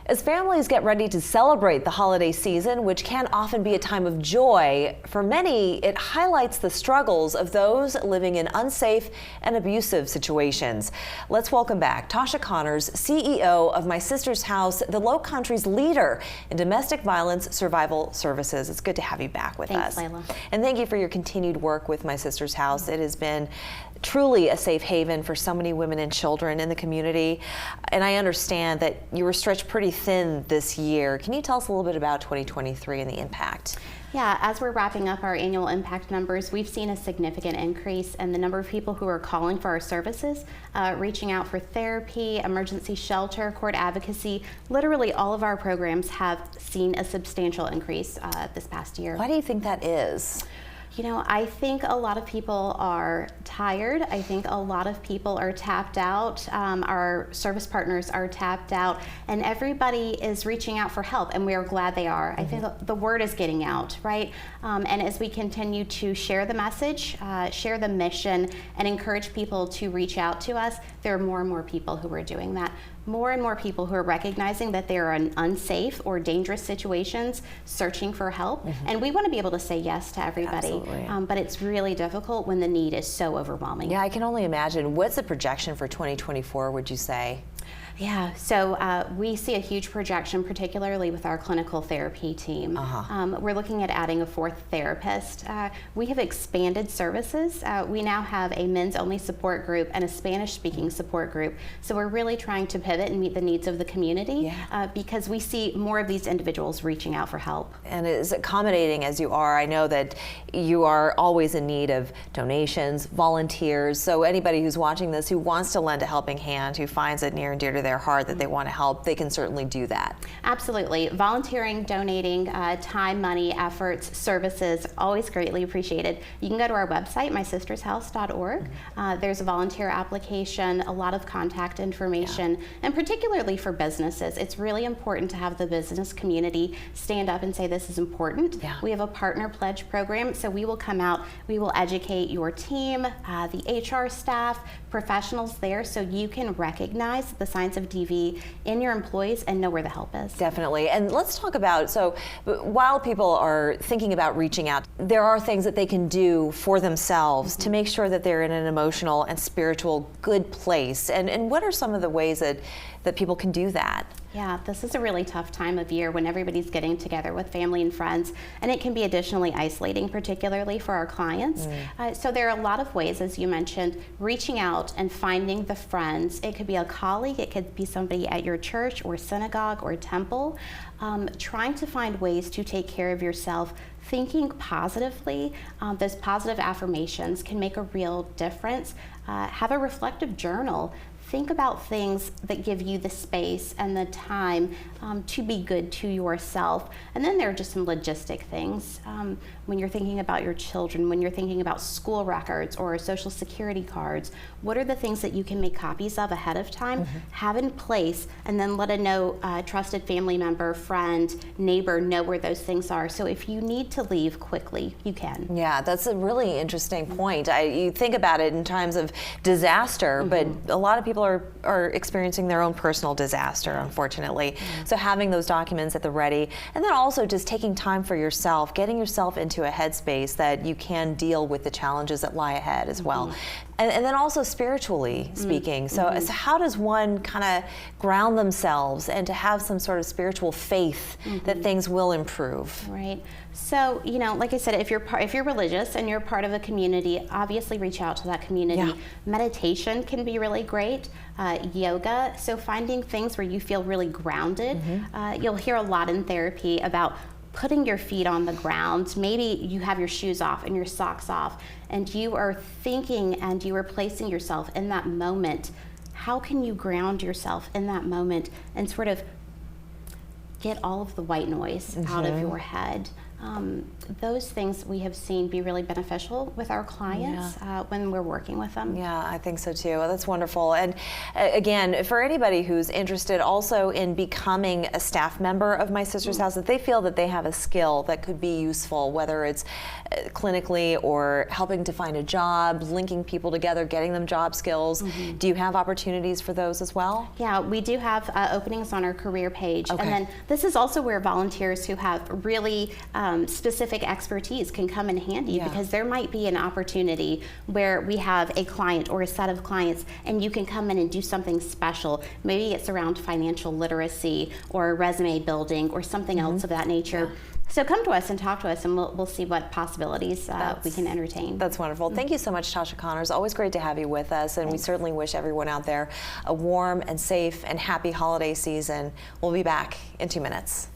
As families get ready to celebrate the holiday season, which can often be a time of joy, for many it highlights the struggles of those living in unsafe and abusive situations. Let's welcome back Tasha Connors, CEO of My Sister's House, the Lowcountry's leader in domestic violence survival services. It's good to have you back with us. Thanks, Layla. And thank you for your continued work with My Sister's House. It has been truly a safe haven for so many women and children in the community. And I understand that you were stretched pretty thin this year. Can you tell us a little bit about 2023 and the impact? Yeah, as we're wrapping up our annual impact numbers, we've seen a significant increase in the number of people who are calling for our services, reaching out for therapy, emergency shelter, court advocacy. Literally all of our programs have seen a substantial increase this past year. Why do you think that is? You know, I think a lot of people are tired. I think a lot of people are tapped out. Our service partners are tapped out, and everybody is reaching out for help, and we are glad they are. I think the word is getting out, right? And as we continue to share the message, share the mission, and encourage people to reach out to us, there are more and more people who are doing that. More and more people who are recognizing that they are in unsafe or dangerous situations, searching for help. And we want to be able to say yes to everybody. But it's really difficult when the need is so overwhelming. Yeah, I can only imagine. What's the projection for 2024, would you say? Yeah, so we see a huge projection, particularly with our clinical therapy team. We're looking at adding a fourth therapist. We have expanded services. We now have a men's-only support group and a Spanish-speaking support group. So we're really trying to pivot and meet the needs of the community because we see more of these individuals reaching out for help. And as accommodating as you are, I know that you are always in need of donations, volunteers. So anybody who's watching this who wants to lend a helping hand, who finds it near and dear to their heart that they want to help, they can certainly do that. Absolutely. Volunteering, donating, time, money, efforts, services, always greatly appreciated. You can go to our website, mysistershouse.org. There's a volunteer application, a lot of contact information, and particularly for businesses, it's really important to have the business community stand up and say this is important. We have a partner pledge program, so we will come out, we will educate your team, the HR staff, professionals there, so you can recognize the signs of DV in your employees and know where the help is. Definitely. And let's talk about, so while people are thinking about reaching out, there are things that they can do for themselves to make sure that they're in an emotional and spiritual good place. And what are some of the ways that people can do that? Yeah, this is a really tough time of year when everybody's getting together with family and friends, and it can be additionally isolating, particularly for our clients. So there are a lot of ways, as you mentioned, reaching out and finding the friends. It could be a colleague, it could be somebody at your church or synagogue or temple, trying to find ways to take care of yourself. Thinking positively, those positive affirmations can make a real difference. Have a reflective journal. Think about things that give you the space and the time to be good to yourself. And then there are just some logistic things. When you're thinking about your children, when you're thinking about school records or social security cards, what are the things that you can make copies of ahead of time, have in place, and then let a trusted family member, friend, neighbor know where those things are. So if you need to leave quickly, you can. Yeah, that's a really interesting point. You think about it in times of disaster, but a lot of people are experiencing their own personal disaster, unfortunately. So having those documents at the ready, and then also just taking time for yourself, getting yourself into a headspace that you can deal with the challenges that lie ahead as well. And then also spiritually speaking. So how does one kind of ground themselves and to have some sort of spiritual faith that things will improve? Right. So, you know, like I said, if you're religious and you're part of a community, obviously reach out to that community. Meditation can be really great. Yoga. So finding things where you feel really grounded. You'll hear a lot in therapy about putting your feet on the ground. Maybe you have your shoes off and your socks off, and you are thinking and you are placing yourself in that moment. How can you ground yourself in that moment and sort of get all of the white noise out of your head? those things we have seen be really beneficial with our clients when we're working with them. Yeah, I think so too. Well, that's wonderful. And again, for anybody who's interested also in becoming a staff member of My Sister's House, if they feel that they have a skill that could be useful, whether it's clinically or helping to find a job, linking people together, getting them job skills, do you have opportunities for those as well? Yeah, we do have openings on our career page. And then this is also where volunteers who have really specific expertise can come in handy, because there might be an opportunity where we have a client or a set of clients and you can come in and do something special. Maybe it's around financial literacy or resume building or something else of that nature. So come to us and talk to us, and we'll see what possibilities we can entertain. That's wonderful. Thank you so much, Tasha Connors. Always great to have you with us, and we certainly wish everyone out there a warm and safe and happy holiday season. We'll be back in 2 minutes.